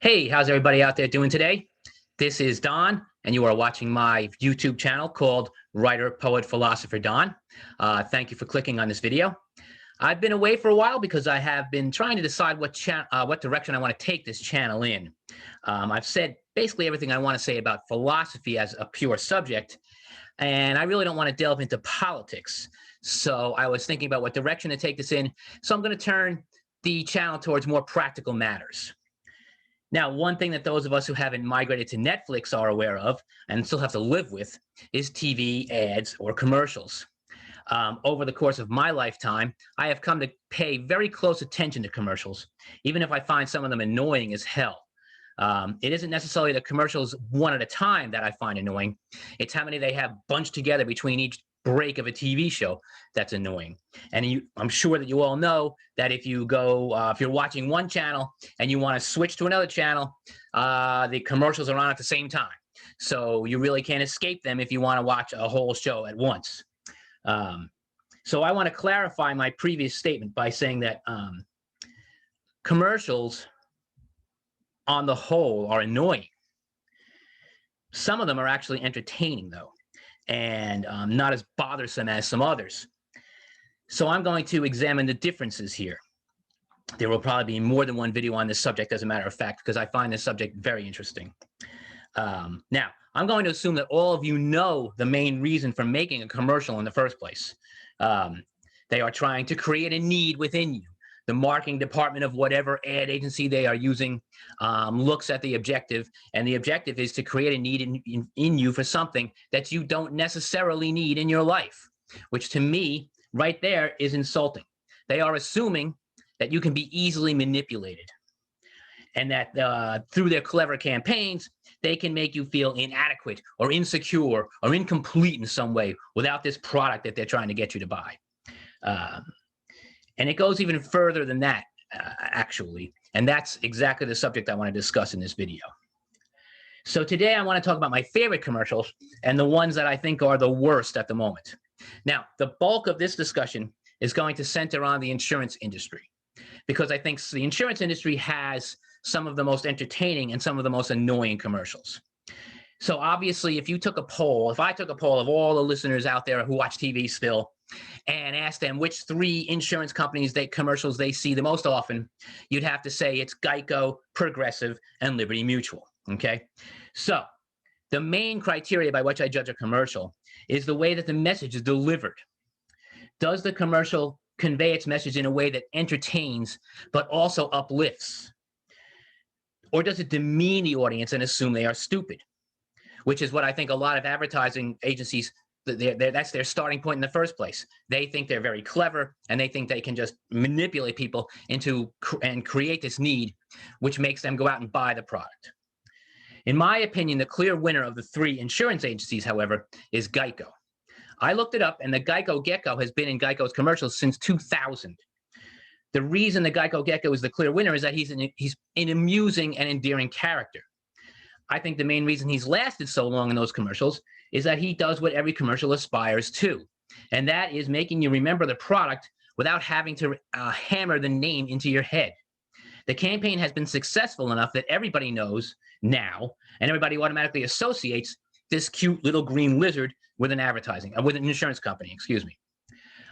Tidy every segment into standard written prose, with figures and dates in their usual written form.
Hey, how's everybody out there doing today? This is Don, and you are watching my YouTube channel called Writer, Poet, Philosopher Don. Thank you for clicking on this video. I've been away for a while because I have been trying to decide what direction I want to take this channel in. I've said basically everything I want to say about philosophy as a pure subject, and I really don't want to delve into politics. So I was thinking about what direction to take this in. So I'm going to turn the channel towards more practical matters. Now, one thing that those of us who haven't migrated to Netflix are aware of and still have to live with is TV ads or commercials. Over the course of my lifetime, I have come to pay very close attention to commercials, even if I find some of them annoying as hell. It isn't necessarily the commercials one at a time that I find annoying. It's how many they have bunched together between each break of a TV show that's annoying. And I'm sure that you all know that if you go, if you're watching one channel and you want to switch to another channel, the commercials are on at the same time. So you really can't escape them if you want to watch a whole show at once. So I want to clarify my previous statement by saying that commercials on the whole are annoying. Some of them are actually entertaining, though, and not as bothersome as some others. So I'm going to examine the differences here. There will probably be more than one video on this subject, as a matter of fact, because I find this subject very interesting. Now, I'm going to assume that all of you know the main reason for making a commercial in the first place. They are trying to create a need within you. The marketing department of whatever ad agency they are using looks at the objective, and the objective is to create a need in you for something that you don't necessarily need in your life, which to me, right there, is insulting. They are assuming that you can be easily manipulated, and that through their clever campaigns, they can make you feel inadequate or insecure or incomplete in some way without this product that they're trying to get you to buy. And it goes even further than that, actually. And that's exactly the subject I want to discuss in this video. So today I want to talk about my favorite commercials and the ones that I think are the worst at the moment. Now, the bulk of this discussion is going to center on the insurance industry, because I think the insurance industry has some of the most entertaining and some of the most annoying commercials. So obviously, if I took a poll of all the listeners out there who watch TV still, and ask them which three insurance companies commercials they see the most often, you'd have to say it's Geico, Progressive, and Liberty Mutual, okay? So the main criteria by which I judge a commercial is the way that the message is delivered. Does the commercial convey its message in a way that entertains but also uplifts? Or does it demean the audience and assume they are stupid? Which is what I think a lot of advertising agencies, that's their starting point in the first place. They think they're very clever, and they think they can just manipulate people and create this need, which makes them go out and buy the product. In my opinion, the clear winner of the three insurance agencies, however, is Geico. I looked it up, and the Geico Gecko has been in Geico's commercials since 2000. The reason the Geico Gecko is the clear winner is that he's an amusing and endearing character. I think the main reason he's lasted so long in those commercials is that he does what every commercial aspires to, and that is making you remember the product without having to hammer the name into your head. The campaign has been successful enough that everybody knows now, and everybody automatically associates this cute little green lizard with an insurance company, excuse me.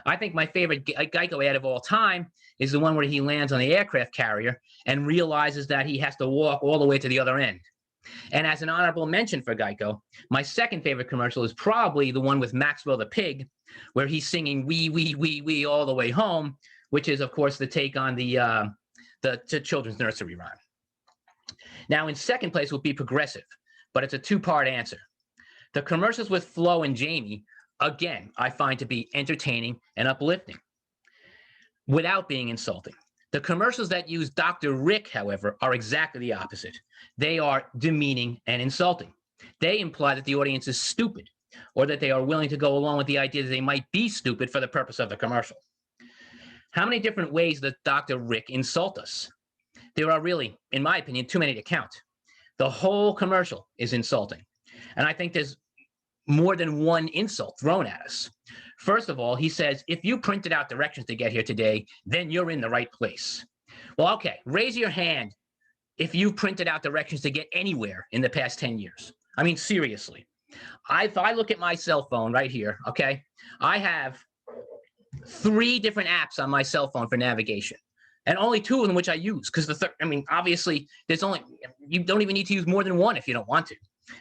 I think my favorite Geico ad of all time is the one where he lands on the aircraft carrier and realizes that he has to walk all the way to the other end. And as an honorable mention for Geico, my second favorite commercial is probably the one with Maxwell the pig, where he's singing "Wee, wee, wee, wee" all the way home, which is, of course, the take on the children's nursery rhyme. Now, in second place would be Progressive, but it's a two-part answer. The commercials with Flo and Jamie, again, I find to be entertaining and uplifting without being insulting. The commercials that use Dr. Rick, however, are exactly the opposite. They are demeaning and insulting. They imply that the audience is stupid, or that they are willing to go along with the idea that they might be stupid for the purpose of the commercial. How many different ways does Dr. Rick insult us? There are really, in my opinion, too many to count. The whole commercial is insulting. And I think there's more than one insult thrown at us. First of all, he says, if you printed out directions to get here today, then you're in the right place. Well, okay, raise your hand if you've printed out directions to get anywhere in the past 10 years. I mean, seriously. If I look at my cell phone right here, okay, I have 3 different apps on my cell phone for navigation, and only 2 of them which I use, because I mean, obviously, you don't even need to use more than 1 if you don't want to.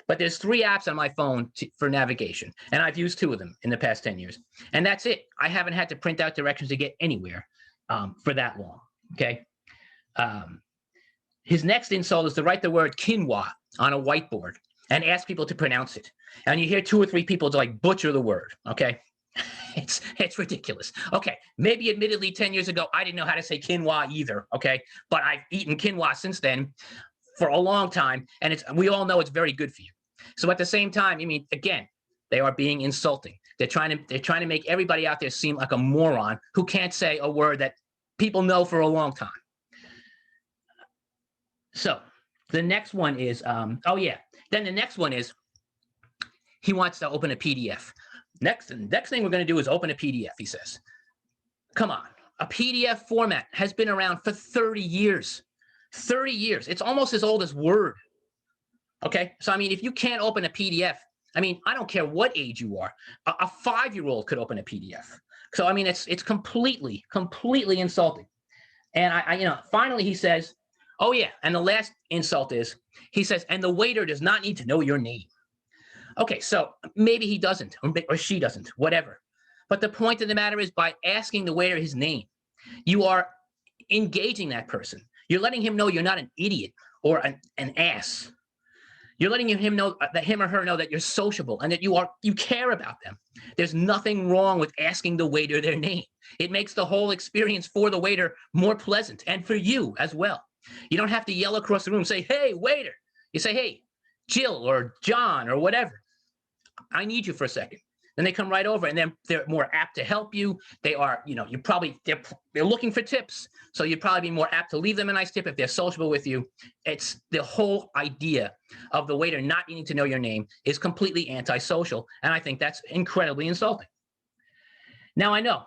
But there's 3 apps on my phone for navigation, and I've used 2 of them in the past 10 years. And that's it. I haven't had to print out directions to get anywhere for that long, okay? His next insult is to write the word quinoa on a whiteboard and ask people to pronounce it. And you hear 2 or 3 people like butcher the word, okay? It's ridiculous. Okay, maybe admittedly 10 years ago, I didn't know how to say quinoa either, okay? But I've eaten quinoa since then for a long time, and we all know it's very good for you. So at the same time, I mean, again, they are being insulting. They're trying to make everybody out there seem like a moron who can't say a word that people know for a long time. So the next one is, then the next one is he wants to open a PDF. Next thing we're going to do is open a PDF, he says. Come on. A PDF format has been around for 30 years. 30 years. It's almost as old as Word. Okay? So, I mean, if you can't open a PDF, I mean, I don't care what age you are. A 5-year-old could open a PDF. So, I mean, it's completely insulting. And finally he says, oh, yeah, and the last insult is, he says, and the waiter does not need to know your name. Okay, so maybe he doesn't, or she doesn't, whatever. But the point of the matter is, by asking the waiter his name, you are engaging that person. You're letting him know you're not an idiot or an ass. You're letting him or her know that you're sociable and that you care about them. There's nothing wrong with asking the waiter their name. It makes the whole experience for the waiter more pleasant, and for you as well. You don't have to yell across the room, say, hey, waiter. You say, hey, Jill or John or whatever. I need you for a second. Then they come right over, and then they're more apt to help you. They are, they're looking for tips. So you'd probably be more apt to leave them a nice tip if they're sociable with you. It's the whole idea of the waiter not needing to know your name is completely antisocial. And I think that's incredibly insulting. Now, I know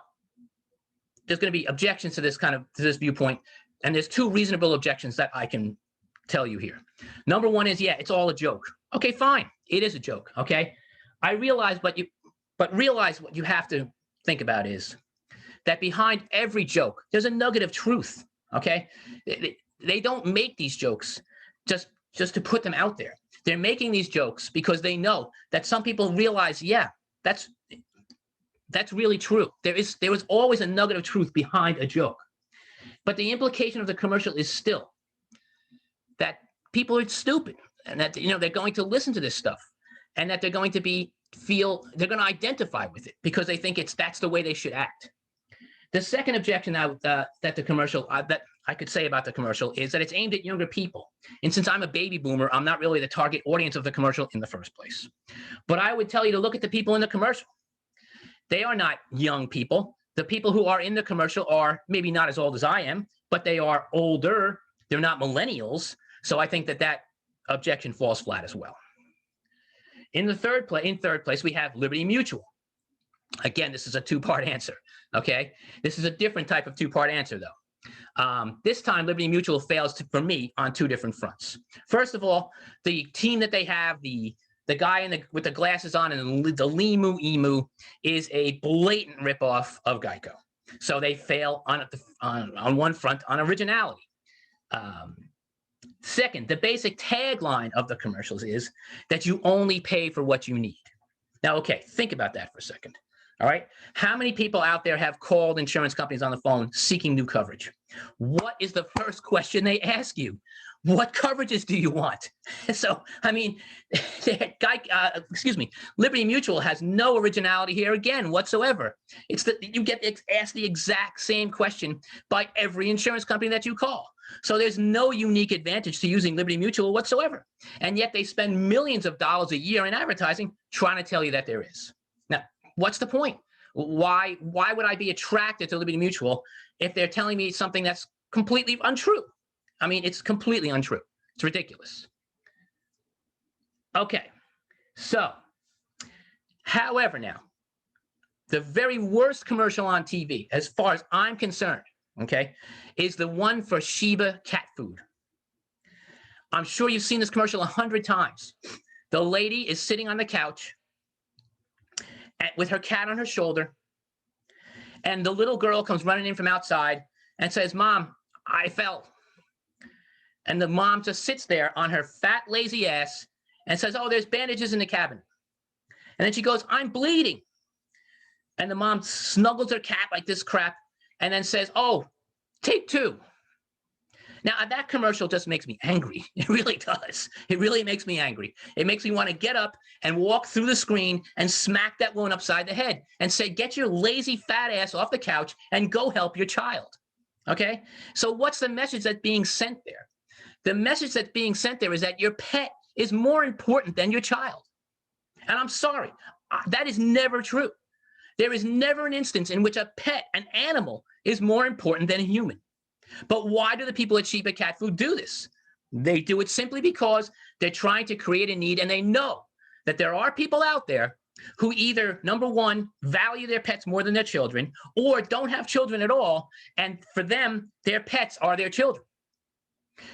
there's going to be objections to this viewpoint. And there's 2 reasonable objections that I can tell you here. Number 1 is, yeah, it's all a joke. Okay, fine. It is a joke, okay? I realize, but realize what you have to think about is that behind every joke, there's a nugget of truth, okay? They don't make these jokes just to put them out there. They're making these jokes because they know that some people realize, yeah, that's really true. There was always a nugget of truth behind a joke. But the implication of the commercial is still that people are stupid, and that they're going to listen to this stuff, and that they're going to they're going to identify with it because they think that's the way they should act. The second objection that the commercial that I could say about the commercial is that it's aimed at younger people. And since I'm a baby boomer, I'm not really the target audience of the commercial in the first place. But I would tell you to look at the people in the commercial. They are not young people. The people who are in the commercial are maybe not as old as I am, but they are older. They're not millennials. So I think that objection falls flat as well. In third place, we have Liberty Mutual. Again, this is a 2-part answer, okay? This is a different type of 2-part answer, though. This time, Liberty Mutual fails for me on 2 different fronts. First of all, the team that they have, the guy with the glasses on and the Limu Emu is a blatant ripoff of Geico. So they fail on one front on originality. Second, the basic tagline of the commercials is that you only pay for what you need. Now, okay, think about that for a second. All right. How many people out there have called insurance companies on the phone seeking new coverage? What is the first question they ask you? What coverages do you want? So, I mean, Liberty Mutual has no originality here again whatsoever. It's that you get asked the exact same question by every insurance company that you call. So there's no unique advantage to using Liberty Mutual whatsoever. And yet they spend millions of dollars a year in advertising trying to tell you that there is. Now, what's the point? Why would I be attracted to Liberty Mutual if they're telling me something that's completely untrue? I mean, it's completely untrue. It's ridiculous. Okay, so, however, now, the very worst commercial on TV, as far as I'm concerned, okay, is the one for Sheba cat food. I'm sure you've seen this commercial 100 times. The lady is sitting on the couch with her cat on her shoulder, and the little girl comes running in from outside and says, "Mom, I fell." And the mom just sits there on her fat, lazy ass and says, "Oh, there's bandages in the cabinet." And then she goes, "I'm bleeding." And the mom snuggles her cat like this crap and then says, "Oh, take two." Now, that commercial just makes me angry. It really does. It really makes me angry. It makes me want to get up and walk through the screen and smack that woman upside the head and say, "Get your lazy fat ass off the couch and go help your child." Okay? So what's the message that's being sent there? The message that's being sent there is that your pet is more important than your child. And I'm sorry, that is never true. There is never an instance in which a pet, an animal, is more important than a human. But why do the people at Sheba Cat Food do this? They do it simply because they're trying to create a need, and they know that there are people out there who either, number one, value their pets more than their children, or don't have children at all, and for them, their pets are their children.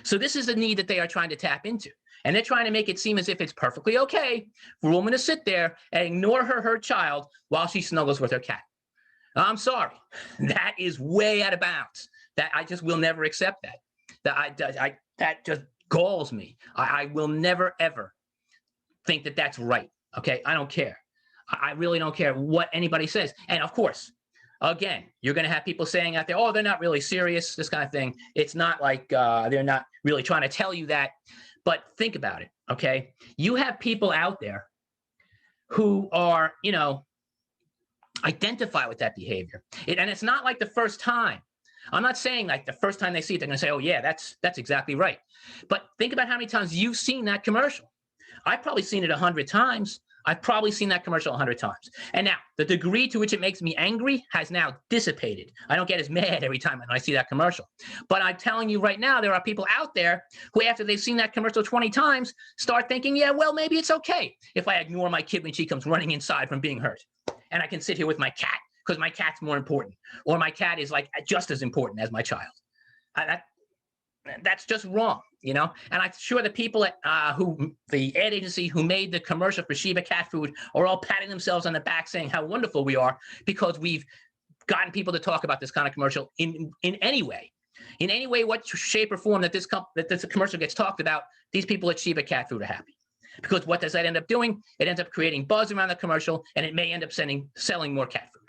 So this is a need that they are trying to tap into. And they're trying to make it seem as if it's perfectly okay for a woman to sit there and ignore her child while she snuggles with her cat. I'm sorry. That is way out of bounds. That I just will never accept that. That just galls me. I will never, ever think that that's right. Okay? I don't care. I really don't care what anybody says. And of course, again, you're going to have people saying out there, "Oh, they're not really serious," this kind of thing. It's not like they're not really trying to tell you that. But think about it, okay? You have people out there who are, identify with that behavior. And it's not like the first time. I'm not saying like the first time they see it, they're going to say, "Oh, yeah, that's exactly right." But think about how many times you've seen that commercial. I've probably seen it 100 times. I've probably seen that commercial 100 times. And now, the degree to which it makes me angry has now dissipated. I don't get as mad every time I see that commercial. But I'm telling you right now, there are people out there who, after they've seen that commercial 20 times, start thinking, "Yeah, well, maybe it's okay if I ignore my kid when she comes running inside from being hurt. And I can sit here with my cat because my cat's more important. Or my cat is like just as important as my child." That's just wrong, And I'm sure the people at the ad agency who made the commercial for Sheba Cat Food are all patting themselves on the back saying how wonderful we are because we've gotten people to talk about this kind of commercial in any way. In any way, what shape or form that this commercial gets talked about, these people at Sheba Cat Food are happy. Because what does that end up doing? It ends up creating buzz around the commercial, and it may end up selling more cat food.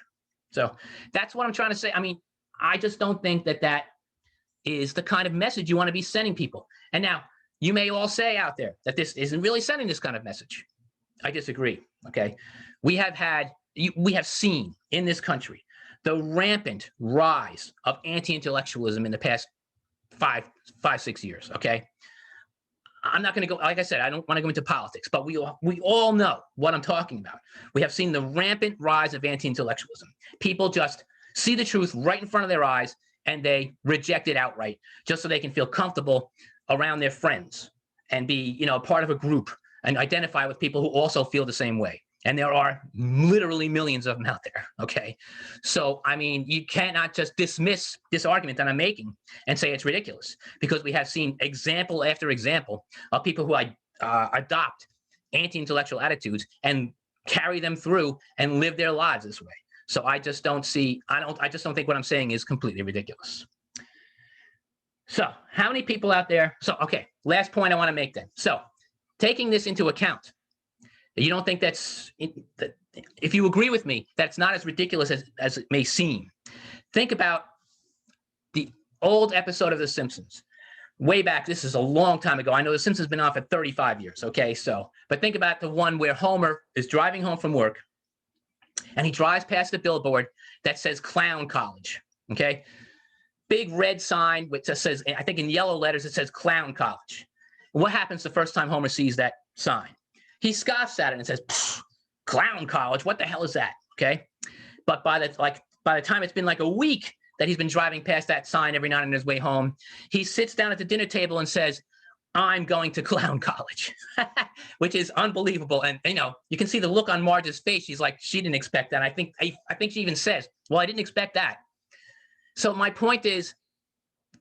So that's what I'm trying to say. I mean, I just don't think that is the kind of message you want to be sending people. And now, you may all say out there that this isn't really sending this kind of message. I disagree, okay? We have seen in this country the rampant rise of anti-intellectualism in the past 6 years, okay? I'm not going to go, like I said, I don't want to go into politics, but we all know what I'm talking about. We have seen the rampant rise of anti-intellectualism. People just see the truth right in front of their eyes, and they reject it outright just so they can feel comfortable around their friends and be, part of a group and identify with people who also feel the same way. And there are literally millions of them out there, okay? So, I mean, you cannot just dismiss this argument that I'm making and say it's ridiculous, because we have seen example after example of people who adopt anti-intellectual attitudes and carry them through and live their lives this way. So I just don't think what I'm saying is completely ridiculous. So how many people out there? So, okay, last point I want to make then. So taking this into account, you don't think if you agree with me, that's not as ridiculous as it may seem. Think about the old episode of The Simpsons. Way back, this is a long time ago. I know The Simpsons has been on for 35 years, okay? But think about the one where Homer is driving home from work, and he drives past the billboard that says Clown College, okay? Big red sign which says, I think in yellow letters, it says Clown College. What happens the first time Homer sees that sign? He scoffs at it and says, "Clown College, what the hell is that?" Okay? But by the time it's been like a week that he's been driving past that sign every night on his way home, he sits down at the dinner table and says, "I'm going to Clown College," which is unbelievable. And you can see the look on Marge's face. She's like, she didn't expect that. I think she even says, "Well, I didn't expect that." So my point is,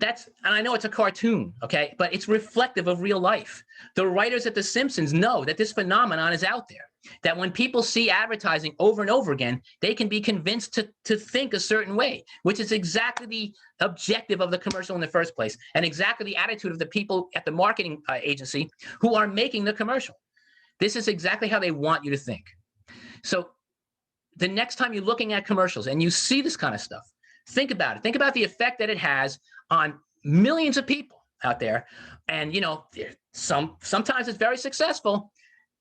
and I know it's a cartoon, okay, but it's reflective of real life. The writers at The Simpsons know that this phenomenon is out there, that when people see advertising over and over again, they can be convinced to think a certain way, which is exactly the objective of the commercial in the first place, and exactly the attitude of the people at the marketing agency who are making the commercial. This is exactly how they want you to think. So the next time you're looking at commercials and you see this kind of stuff, think about it. Think about the effect that it has on millions of people out there. And, you know, sometimes it's very successful,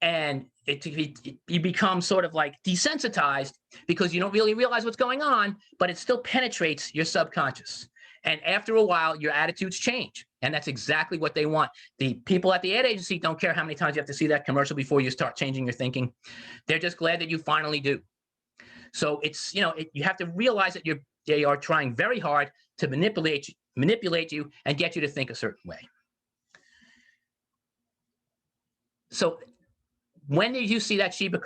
and you become sort of like desensitized because you don't really realize what's going on, but it still penetrates your subconscious. And after a while, your attitudes change. And that's exactly what they want. The people at the ad agency don't care how many times you have to see that commercial before you start changing your thinking. They're just glad that you finally do. So it's, you know, you have to realize that they are trying very hard to manipulate you and get you to think a certain way. So when you see that Sheba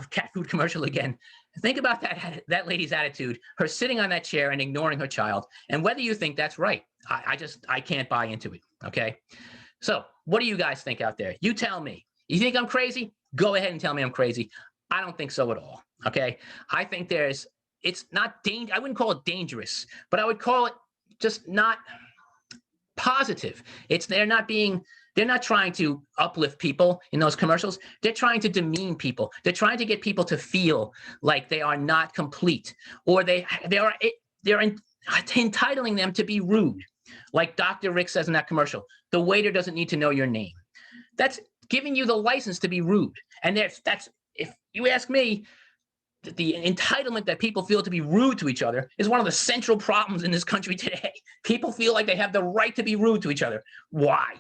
cat food commercial again, think about that lady's attitude, her sitting on that chair and ignoring her child, and whether you think that's right. I can't buy into it, okay? So what do you guys think out there? You tell me. You think I'm crazy? Go ahead and tell me I'm crazy. I don't think so at all, okay? I think it's not I wouldn't call it dangerous, but I would call it just not positive. They're not trying to uplift people in those commercials. They're trying to demean people. They're trying to get people to feel like they are not complete, or they're entitling them to be rude. Like Dr. Rick says in that commercial, the waiter doesn't need to know your name. That's giving you the license to be rude. And that's, if you ask me, the entitlement that people feel to be rude to each other is one of the central problems in this country today. People feel like they have the right to be rude to each other. Why?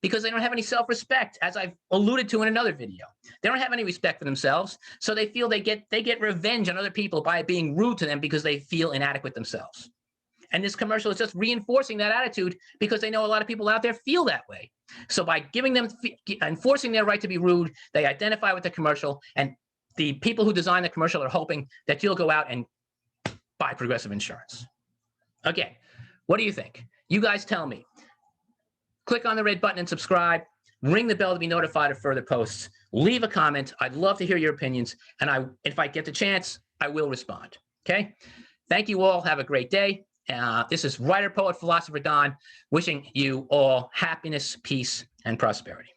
Because they don't have any self-respect, as I've alluded to in another video. They don't have any respect for themselves, so they feel they get revenge on other people by being rude to them because they feel inadequate themselves. And this commercial is just reinforcing that attitude because they know a lot of people out there feel that way. So by giving them, enforcing their right to be rude, they identify with the commercial, and the people who design the commercial are hoping that you'll go out and buy Progressive insurance. Again, what do you think? You guys tell me. Click on the red button and subscribe. Ring the bell to be notified of further posts. Leave a comment. I'd love to hear your opinions. And if I get the chance, I will respond. Okay? Thank you all. Have a great day. This is writer, poet, philosopher Don, wishing you all happiness, peace, and prosperity.